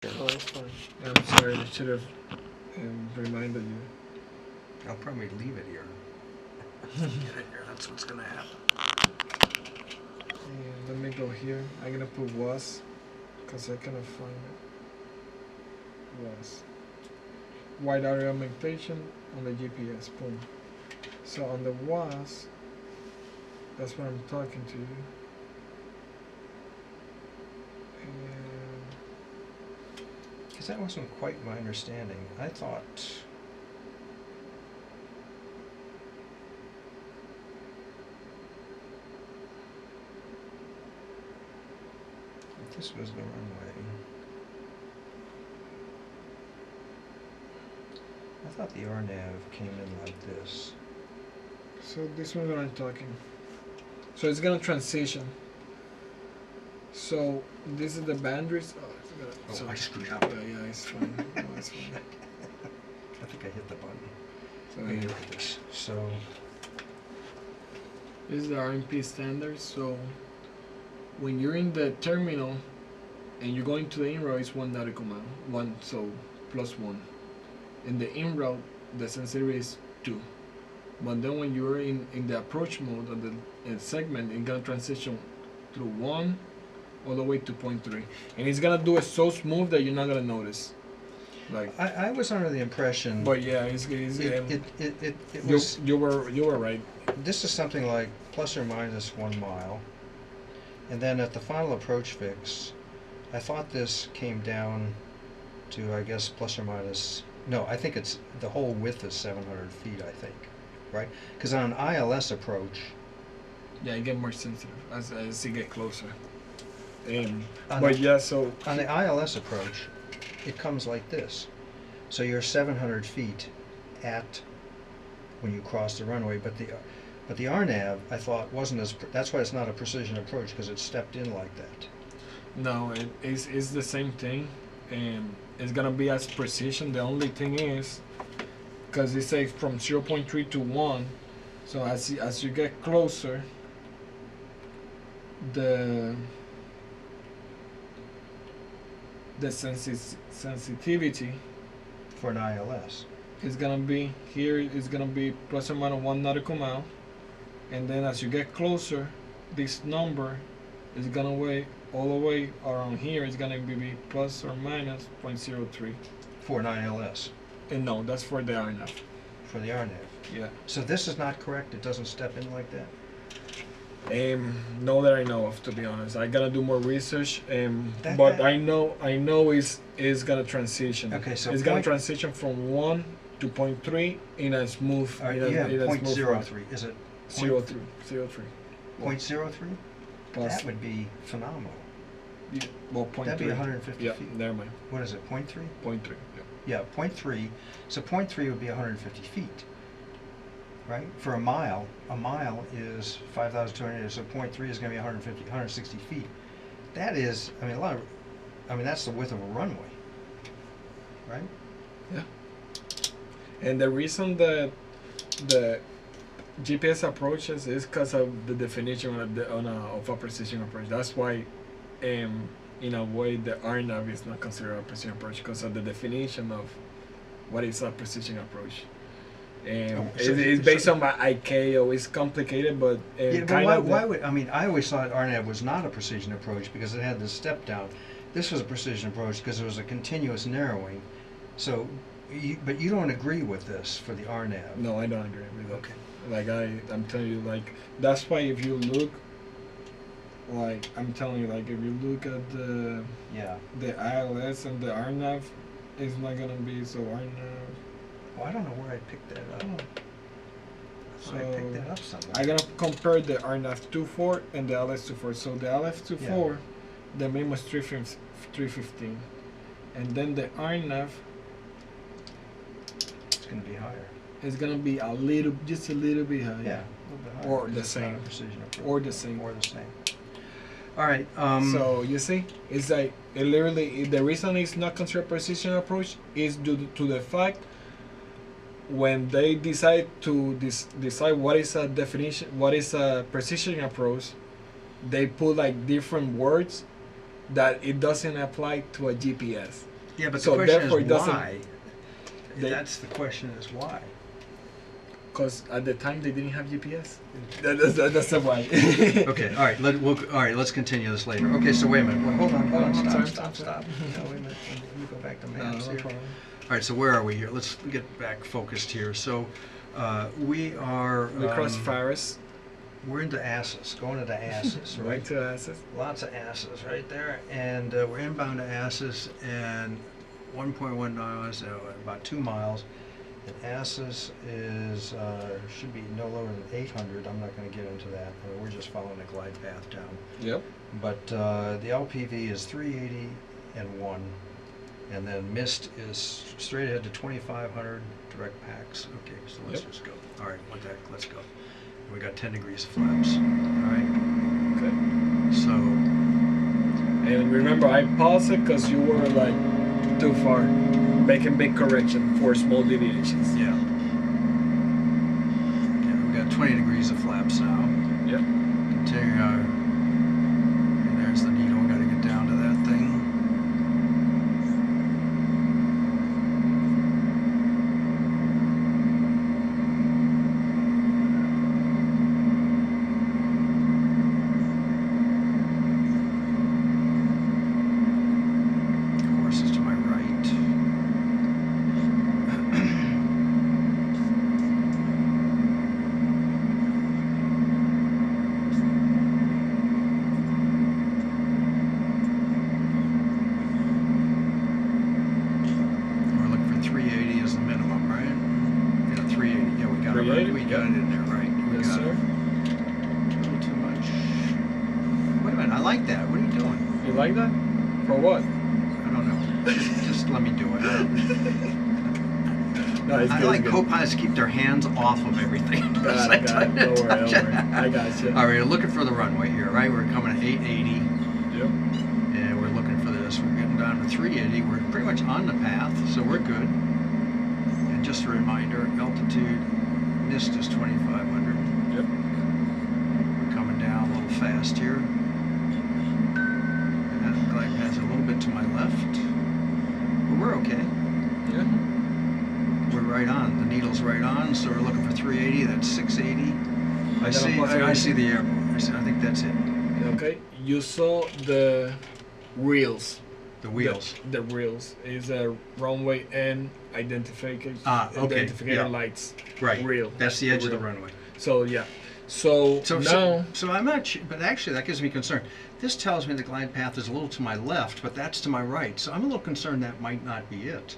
Oh, that's fine. I'm sorry, I should have reminded you. I'll probably leave it here. Get it here, that's what's gonna happen. And let me go here. I'm gonna put was, because I cannot find it. Was. Wide area augmentation on the GPS, boom. So on the was, that's what I'm talking to you. Because that wasn't quite my understanding. I thought this was the runway. I thought the RNAV came in like this. So this one that I'm talking. So it's gonna transition. So this is the boundaries. Oh, it's gonna, I screwed up. Yeah, it's fine. No, it's fine. I think I hit the button. So Let me look at this. So this is the RMP standard. So when you're in the terminal and you're going to the in route, it's 1 nautical mile. One, so plus 1. In the in route, the sensitivity is 2. But then when you're in the approach mode of the segment, it's gonna transition through 1 all the way to 0.3, and it's gonna do it so smooth that you're not gonna notice. Like I was under the impression. But yeah, it was. You were right. This is something like plus or minus 1 mile, and then at the final approach fix, I thought this came down to, I guess, plus or minus. No, I think it's the whole width is 700 feet. I think, right? Because on an ILS approach, yeah, you get more sensitive as you get closer. So on the ILS approach, it comes like this. So you're 700 feet at when you cross the runway, but the RNAV I thought wasn't as. That's why it's not a precision approach, because it's stepped in like that. No, it's the same thing, and it's gonna be as precision. The only thing is, because it says from 0.3 to 1, so as you get closer, the sensitivity For an ILS. is gonna be here. Is gonna be plus or minus 1 nautical mile, and then as you get closer, this number is gonna weigh all the way around here. It's gonna be plus or minus 0.03. For an ILS. And no, that's for the RNAV. For the RNAV. Yeah. So this is not correct. It doesn't step in like that. No that I know of, to be honest. I gotta do more research. That- I know is gonna transition. Okay, so it's gonna transition from 1 to 0.3 in a smooth. Yeah, in a point smooth 0.03. Is it 0.03? 0.03? That would be phenomenal. Yeah, well, 0.3. That'd be 150 Yeah, feet. never mind. What is it? 0.3? 0.3. Yeah. Yeah, 0.3. So 0.3 would be 150 feet, right? For a mile is 5,200. So 0.3 is going to be 150, 160 feet. That is, that's the width of a runway, right? Yeah. And the reason that the GPS approaches is because of the definition of a precision approach. That's why, in a way, the RNAV is not considered a precision approach because of the definition of what is a precision approach. It's based on my ICAO. It's complicated, but why would I always thought RNAV was not a precision approach because it had this step down. This was a precision approach because it was a continuous narrowing. So, but you don't agree with this for the RNAV? No, I don't agree with that. Okay. Like I'm telling you, like that's why if you look, like I'm telling you, like if you look at the ILS and the RNAV, it's not gonna be so RNAV. Well, I don't know where I picked that up. So I picked that up somewhere. I'm gonna compare the RNAV 2.4 and the LS 2.4. So the LS 2.4, the main was 315, and then the RNAV. It's gonna be higher. It's gonna be just a little bit higher. Yeah, a little bit higher. Or the same. Precision approach. Or the same. All right. So you see, it's like it literally. The reason it's not considered precision approach is due to the fact when they decide to decide what is a definition, what is a precision approach, they put like different words that it doesn't apply to a GPS. Yeah, but So the question therefore is it doesn't- why? They- That's the question is why. Because at the time they didn't have GPS. That's the why. Okay, all right, let's continue this later. Okay, so wait a minute. Well, hold on, I'm sorry, stop. sorry. No, wait a minute. Let me go back to No, maps no here. problem. All right, so where are we here? Let's get back focused here. So we are. We crossed Faris. We're into Asses, going into Asses, right? Right to Asses. Lots of Asses right there, and we're inbound to Asses, and 1.1 miles, about 2 miles. And Asses is should be no lower than 800. I'm not going to get into that. We're just following a glide path down. Yep. But the LPV is 380 and 1. And then mist is straight ahead to 2,500 direct packs. Okay, so let's just go. All right, one deck, let's go. We got 10 degrees of flaps. All right. Okay. So. And remember, I paused it because you were like too far, making big correction for small deviations. Yeah. Yeah, we got 20 degrees of flaps now. Yep. Continue. And there's the needle. We got to get down to that thing. We got it in there, right? Yes, sir. A little too much. Wait a minute, I like that. What are you doing? You like that? For what? I don't know. Just let me do it. No, it's I good, like it's good. co-pilots keep their hands off of everything. Got it. Don't worry. I got you. All right, we're looking for the runway here, right? We're coming at 880. Yep. And we're looking for this. We're getting down to 380. We're pretty much on the path, so we're good. And just a reminder, altitude, mist is 2,500. Yep. We're coming down a little fast here. And the glide path's a little bit to my left. But we're okay. Yeah. We're right on. The needle's right on, so we're looking for 380. That's 680. I see the airport. I think that's it. Okay. You saw the wheels. The wheels. The wheels is a runway and identification. Okay. Identificator Yeah. lights. Right. Wheel. That's the edge of the Wheel. runway. So yeah. So now. So I'm not. But actually, that gives me concern. This tells me the glide path is a little to my left, but that's to my right. So I'm a little concerned that might not be it.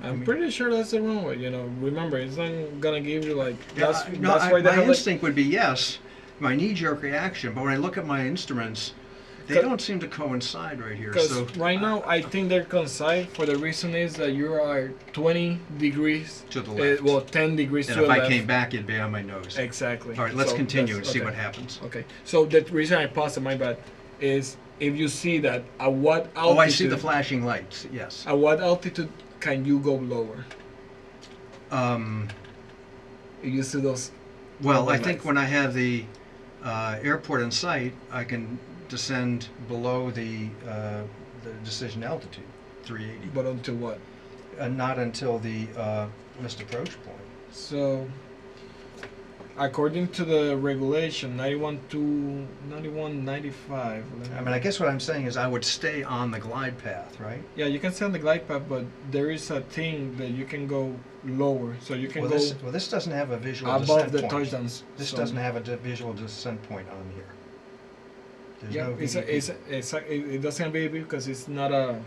I'm pretty sure that's the runway. You know, remember, it's not gonna give you like. Yeah, That's why they my have instinct would be yes, my knee-jerk reaction. But when I look at my instruments, they don't seem to coincide right here. Because So right now, I think they're coincide for the reason is that you are 20 degrees to the left. well, 10 degrees and to if the I left. came back, it'd be on my nose. Exactly. All right, let's So continue and that's- see okay. what happens. Okay. So the reason I paused it, my bad, is if you see that at what altitude. Oh, I see the flashing lights. Yes. At what altitude can you go lower? You used to those. Well, runway I think lights. when I have the airport in sight, I can descend below the decision altitude, 380. But until what? Not until the missed approach point. So, according to the regulation, 91.95. I mean, I guess what I'm saying is I would stay on the glide path, right? Yeah, you can stay on the glide path, but there is a thing that you can go lower, so you can Well, go this doesn't have a visual above descent the point. touchdowns. This so, doesn't have a visual descent point on here. There's Yeah, no VDP. it doesn't have VDP because it's not a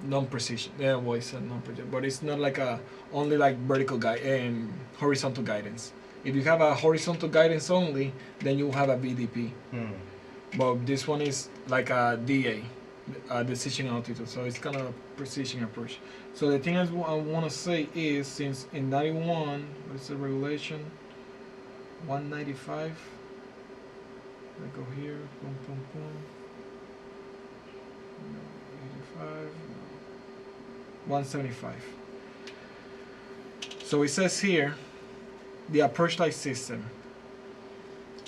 non-precision. Yeah, well, it's a non-precision, but it's not like a only like vertical horizontal guidance. If you have a horizontal guidance only, then you have a VDP. But this one is like a DA, decision altitude, so it's kind of a precision approach. So the thing I want to say is, since in 91, what's the regulation? 195. I go here, boom, boom, boom. 85, 175. So it says here, the approach light system.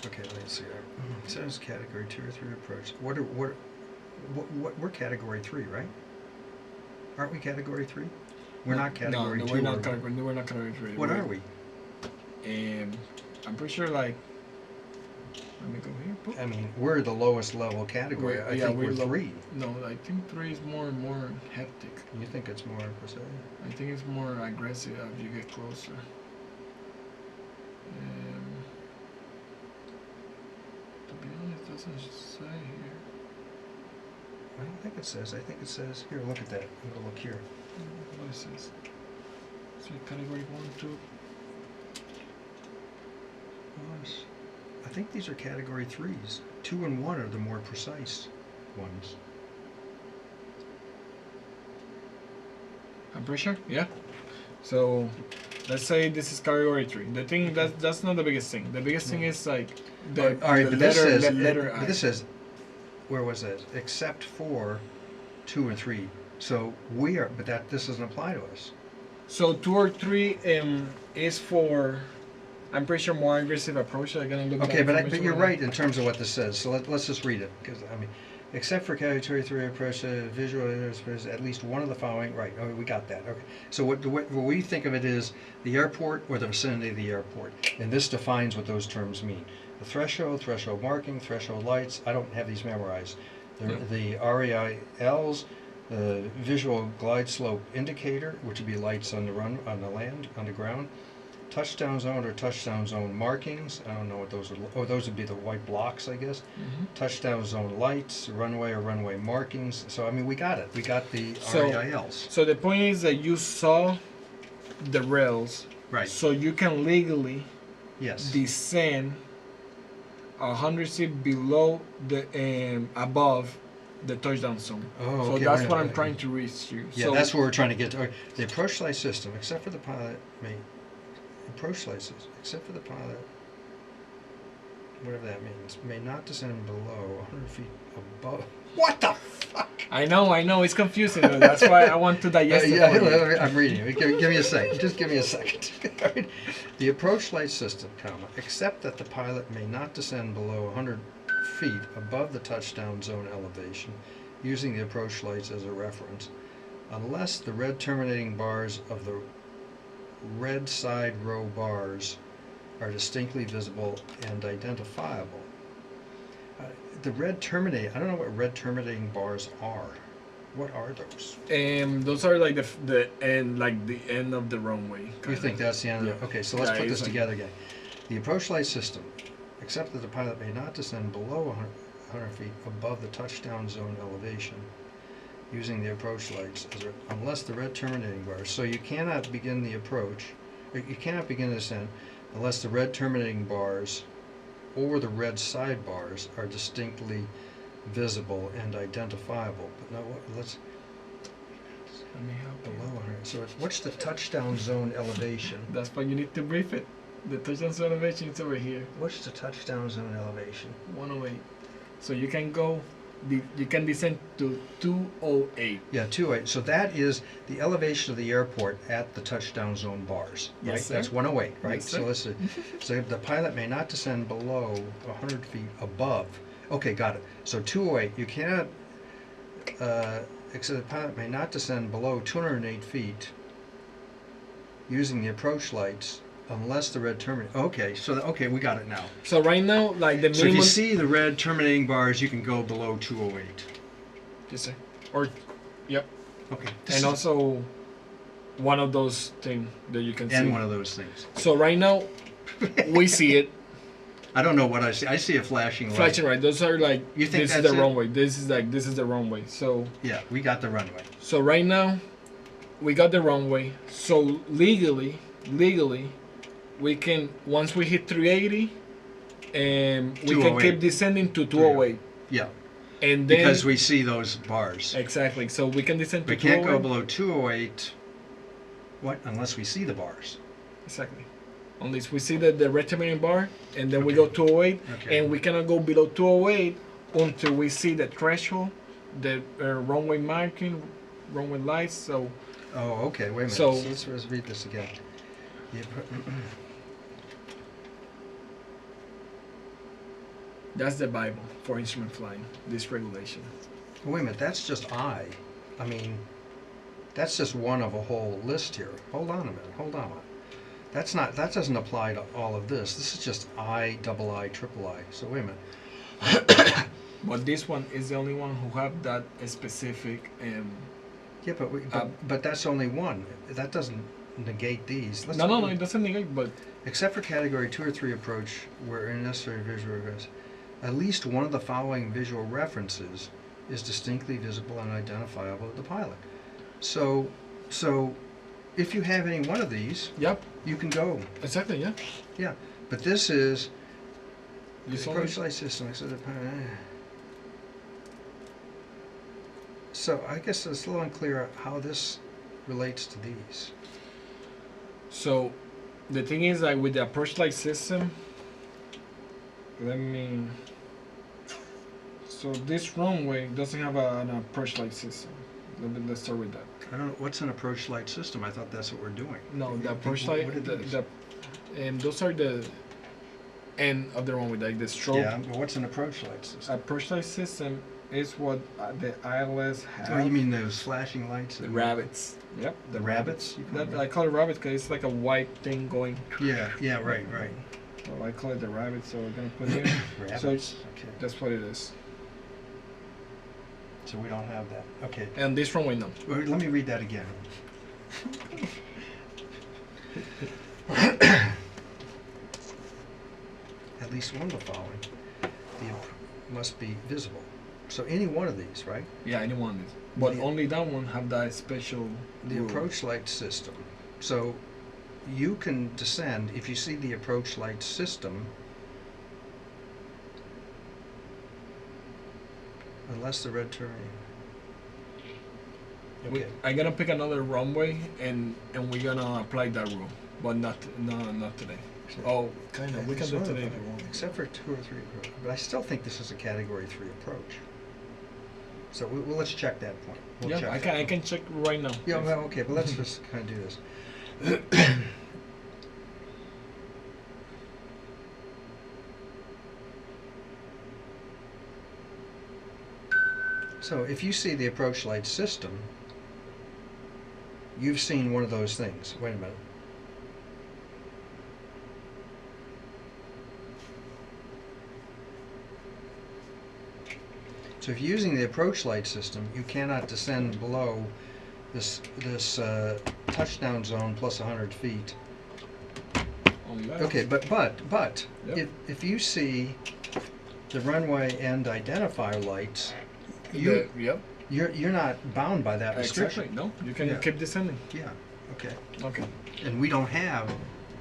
Okay, let me see here. It says category 2 or 3 approach. We're category 3, right? Aren't we category 3? We're not category 2. No, we're not category. No, we're not category 3. What are we? I'm pretty sure, like, let me go here. Boop. I mean, we're the lowest level category. I think we're 3. No, I think 3 is more hectic. You think it's more precise? I think it's more aggressive as you get closer. To be honest, it doesn't say here. I don't think it says. I think it says here. Look at that. I'm gonna look here. What is this? So category 1, 2. I think these are category 3s. 2 and 1 are the more precise ones. I'm pretty sure. Yeah. So let's say this is category 3. The thing that's not the biggest thing. The biggest thing is like the all right, the but letter, this says, the letter I. but this says, where was it? Except for 2 and 3. So we are, but this doesn't apply to us. So 2 or 3 is for, I'm pretty sure, more aggressive approach. I'm gonna look. Okay, but you're right in terms of what this says. So let's just read it, because I mean, except for category 3 approach, visual at least one of the following. Right. Oh, we got that. Okay. So what we think of it is the airport or the vicinity of the airport, and this defines what those terms mean. The threshold marking, threshold lights. I don't have these memorized. The REILs, the visual glide slope indicator, which would be lights on the on the ground. Touchdown zone or touchdown zone markings. I don't know what those are. Oh, those would be the white blocks, I guess. Mm-hmm. Touchdown zone lights, runway or runway markings. So, I mean, we got it. We got the REILs. So the point is that you saw the rails. Right. So you can legally descend 100 feet below the above the touchdown zone. Oh, so okay, that's what I'm trying to reach you. Yeah, so that's what we're trying to get to. The approach light system, except for the pilot, except for the pilot, whatever that means, may not descend below 100 feet above. What the fuck? I know, it's confusing. That's why I want to digest it. I'm reading it. Give me a second. Just give me a second. Right. The approach light system, except that the pilot may not descend below 100 feet above the touchdown zone elevation, using the approach lights as a reference, unless the red terminating bars of the red side row bars are distinctly visible and identifiable. The red terminating, I don't know what red terminating bars are. What are those? Those are like the end, like the end of the runway. You think that's the end? Yeah. Okay, so let's put this together again. The approach light system, except that the pilot may not descend below 100 feet above the touchdown zone elevation, using the approach lights unless the red terminating bars. So you cannot begin the approach, you cannot begin the descent unless the red terminating bars or the red side bars are distinctly visible and identifiable. But now let's let me help below 100. So what's the touchdown zone elevation? That's why you need to brief it. The touchdown zone elevation is over here. What's the touchdown zone elevation? 108. So you can go. You can descend to 208. Yeah, 208. So that is the elevation of the airport at the touchdown zone bars, right? Yes, sir. That's 108, right? Yes, sir. So let's see. So the pilot may not descend below 100 feet above. Okay, got it. So 208, you cannot, except the pilot may not descend below 208 feet using the approach lights unless the red terminating. Okay, so okay, we got it now. So right now, like the minimum. So if you see the red terminating bars, you can go below 208. Yes, sir. Or, yep. Okay. And also, one of those things that you can see. And one of those things. So right now, we see it. I don't know what I see. I see a flashing light. Flashing right. Those are like. You think this that's is the it? runway. This is the runway. So. Yeah, we got the runway. So right now, we got the runway. So legally, we can, once we hit 380, we can keep descending to 208. Yeah. And then, because we see those bars. Exactly. So we can descend to 208. We can't go below 208. What? Unless we see the bars. Exactly. Unless we see the red terminating bar, and then we go 208, and we cannot go below 208 until we see the threshold, the runway marking, runway lights. So. Oh, okay. Wait a minute. So let's read this again. That's the Bible for instrument flying, this regulation. Wait a minute, that's just I. I mean, that's just one of a whole list here. Hold on a minute, hold on. That's not, that doesn't apply to all of this. This is just I, double I, triple I. So wait a minute. But this one is the only one who have that specific. Yeah, but that's only one. That doesn't negate these. No, it doesn't negate, but except for category 2 or 3 approach, where necessary visual reference, at least one of the following visual references is distinctly visible and identifiable to the pilot. So if you have any one of these, yep, you can go. Exactly, yeah. Yeah, but this is This approach light system. So I guess it's a little unclear how this relates to these. So the thing is, like with the approach light system, so this runway doesn't have an approach light system. Let's start with that. I don't know, what's an approach light system? I thought that's what we're doing. No, the approach light, and those are the end of the runway, like the stroke. Yeah, but what's an approach light system? Approach light system is what the ILS have. Oh, you mean those flashing lights? The rabbits. Yep. The rabbits? I call it rabbit because it's like a white thing going. Yeah, right. So I call it the rabbit, so we're going to put it in. Rabbits, So it's, okay. that's what it is. So we don't have that. Okay. And this runway, no. Well, let me read that again. At least one of the following must be visible. So any one of these, right? Yeah, any one of these. But only that one have that special The rule. approach light system. So you can descend if you see the approach light system, unless the red turning. Okay. I'm gonna pick another runway and we're gonna apply that rule, but not today. Oh, kind of. We can do it today if you want. Except for 2 or 3 approach. But I still think this is a category 3 approach. So let's check that point. We'll check I can check right now. Yeah, well, okay, but let's just kind of do this. So if you see the approach light system, you've seen one of those things. Wait a minute. So if you're using the approach light system, you cannot descend below this touchdown zone plus 100 feet. Okay, but Yep. if you see the runway end identifier lights, you're not bound by that restriction. Exactly. No, you can keep descending. Yeah. Okay. Okay. And we don't have.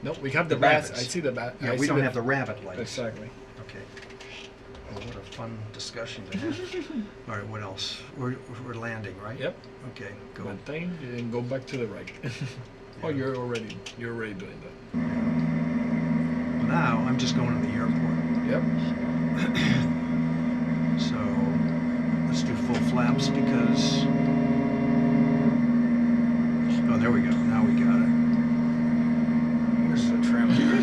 No, we have the rabbits. bats. I see the bat. Yeah, we don't have the rabbit lights. Exactly. Okay. Well, what a fun discussion to have. All right, what else? We're landing, right? Yep. Okay, go. Maintain and go back to the right. Oh, you're already doing that. Now I'm just going to the airport. Yep. So let's do full flaps because. Oh, there we go. Now we got it. Here's the trim here.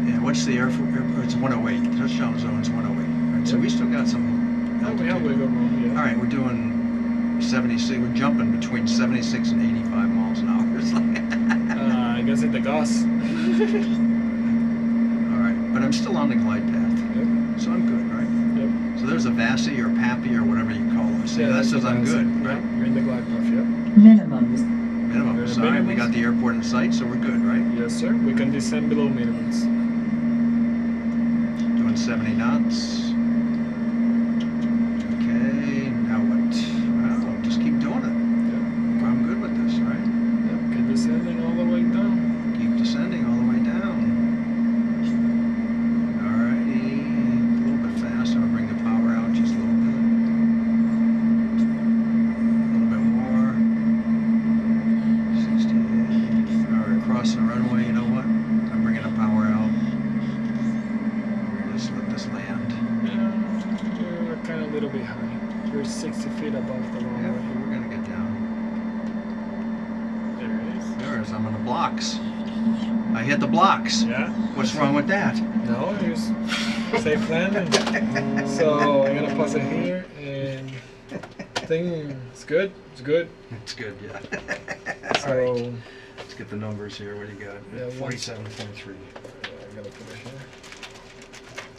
And what's the airport? It's 108. Touchdown zone's 108. Right, so we still got some altitude. We have wiggle room, yeah. All right, we're doing 76. We're jumping between 76 and 85 miles an hour. It's like I guess it's the gas. All right, but I'm still on the glide path. Yep. So I'm good, right? Yep. So there's a VASI or PAPI or whatever you call it. So that says I'm good, right? Yep. You're in the glide path, yep. Minimums. Minimum. So all right, we got the airport in sight, so we're good, right? Yes, sir. We can descend below minimums. Doing 70 knots. Okay, now what? Well, just keep doing it. Yep. I'm good with this, right? Yep. Keep descending all the way down. Keep descending all the way down. Alrighty, a little bit faster. I'll bring the power out just a little bit. A little bit more. 68. Alright, cross the runway, you know what? I'm bringing the power out. We're just let this land. Yeah, you're kind of a little bit high. You're 60 feet above the runway. Yeah, we're gonna get down. There it is. There it is, I'm on the blocks. I hit the blocks. Yeah. What's wrong with that? No, it's safe landing. So I'm gonna pause it here, and I think it's good. It's good. It's good, yeah. So All right. Let's get the numbers here. What do you got? Yeah, 47.3. I'm gonna put it here.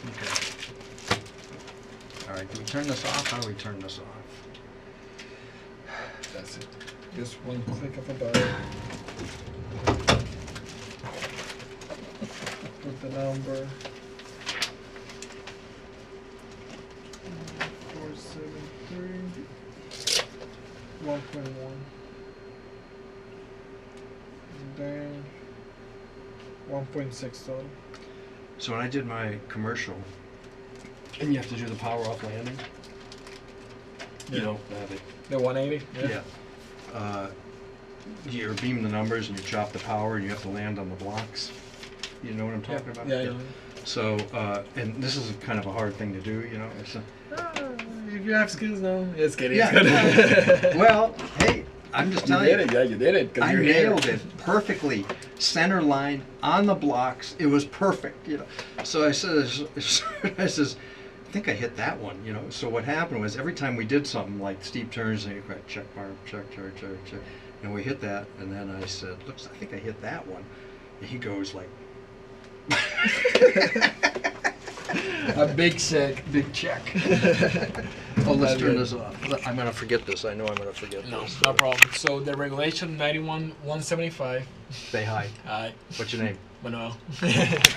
Okay. All right. Do we turn this off? How do we turn this off? That's it. Just one click of a button. Put the number. 473 1.1. Then 1.6 total. So when I did my commercial, and you have to do the power off landing, you Yeah. know, have it. The 180? Yeah. You're beaming the numbers and you chop the power and you have to land on the blocks. You know what I'm talking about? Yeah, I know. So, and this is kind of a hard thing to do, you know. It's If you have skills now, it's getting Yeah. good. well, hey, I'm just You telling did you. it, yeah, you did it. 'Cause I you're here. nailed it perfectly, center line on the blocks. It was perfect, you know. So I says, I says, I think I hit that one, you know. So what happened was every time we did something like steep turns, and you go check mark, check, and we hit that, and then I said, looks, I think I hit that one, and he goes like, A big check. big check. Oh, let's turn this off. I'm gonna forget this. I know I'm gonna forget No, this. no problem. So the regulation 91 175. Say hi. Hi, What's your name? Manuel.